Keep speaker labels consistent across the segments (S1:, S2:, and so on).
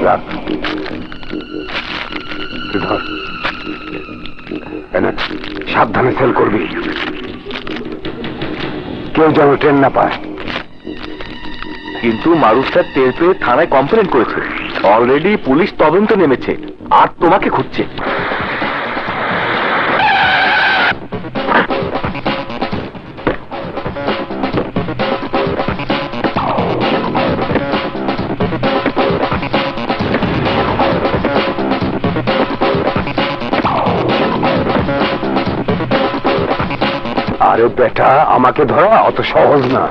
S1: রাখ, ধর, এনে সাবধানে সেল করবি, কেউ যেন ট্রেন না পায়।
S2: কিন্তু মারুফ স্যার টের পেয়ে থানায় কমপ্লেন করেছে, অলরেডি পুলিশ তদন্ত নেমেছে আর তোমাকে খুঁজছে।
S1: আরে বেটা, আমাকে ধরা অত সহজ না।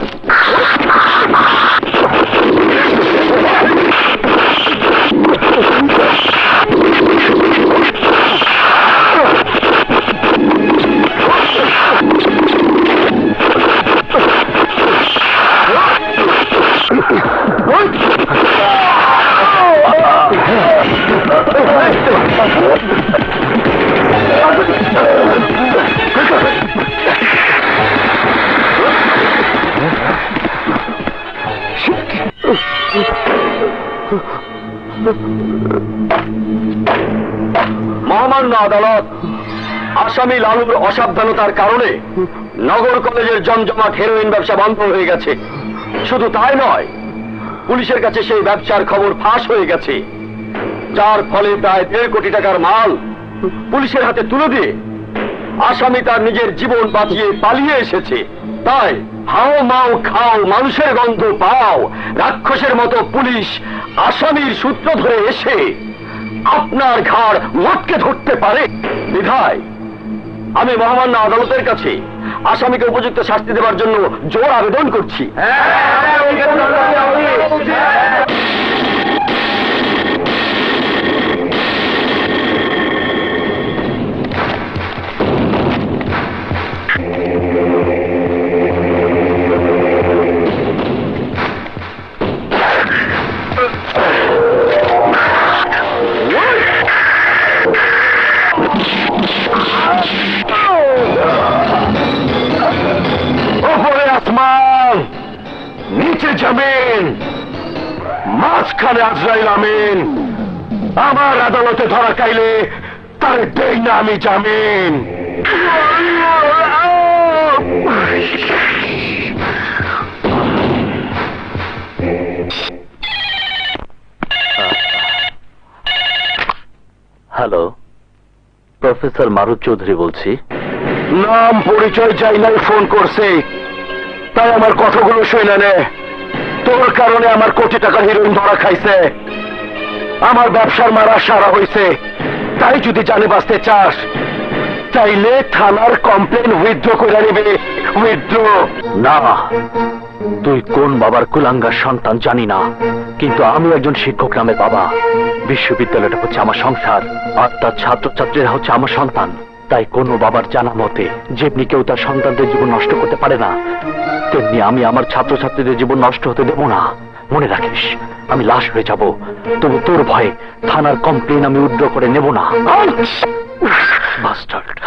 S2: মহামান্য আদালত, আসামি লালুর অসাবধানতার কারণে নগর কলেজের জমজমাট হেরোইন ব্যবসা বন্ধ হয়ে গেছে। শুধু তাই নয়, পুলিশের কাছে সেই ব্যবসার খবর ফাঁস হয়ে গেছে, যার ফলে প্রায় 1.5 কোটি টাকার মাল পুলিশের হাতে তুলে দিয়ে আসামি তার নিজের জীবন বাঁচিয়ে পালিয়ে এসেছে। তাই হাও মাও খাও, মানুষের গন্ধ পাও, রাক্ষসের মতো পুলিশ আসামির সূত্র ধরে এসে আপনার ঘাড় মটকে ধরতে পারে। বিধায় আমি মহামান্য আদালতের কাছে আসামিকে উপযুক্ত শাস্তি দেওয়ার জন্য জোর আবেদন করছি।
S1: ওপরে আসমান, নিচে জমিন, মাঝখানে আজরাইল আমিন। আমার আদালতে ধরা খাইলে তার দেই না আমি জামিন।
S2: হ্যালো, প্রফেসর মারুফ চৌধুরী বলছি।
S1: নাম পরিচয় চাই নাই, ফোন করছে, তাই আমার কথাগুলো শুনে নে। তোর কারণে আমার কোটি টাকার হিরোইন ধরা খাইছে, আমার ব্যবসার মারা সারা হয়েছে। তাই যদি জানে বাঁচতে চাস, চাইলে থানার কমপ্লেন উইথড্র করে নিবে। উইথড্র
S2: না, তুই কোন বাবার কুলাঙ্গার সন্তান জানি না, কিন্তু আমি একজন শিক্ষক নামে বাবা। বিশ্ববিদ্যালয়টা হচ্ছে আমার সংসার, আর তার ছাত্রছাত্রীরা হচ্ছে আমার সন্তান। তাই কোনো বাবার জানা মতে যেমনি কেউ তার সন্তানদের জীবন নষ্ট করতে পারে না, তেমনি আমি আমার ছাত্রছাত্রীদের জীবন নষ্ট হতে দেব না। মনে রাখিস, আমি লাশ হয়ে যাব, তবু তোর ভয়ে থানার কমপ্লেন আমি উইথড্র করে নেব না। বাস্টার্ড।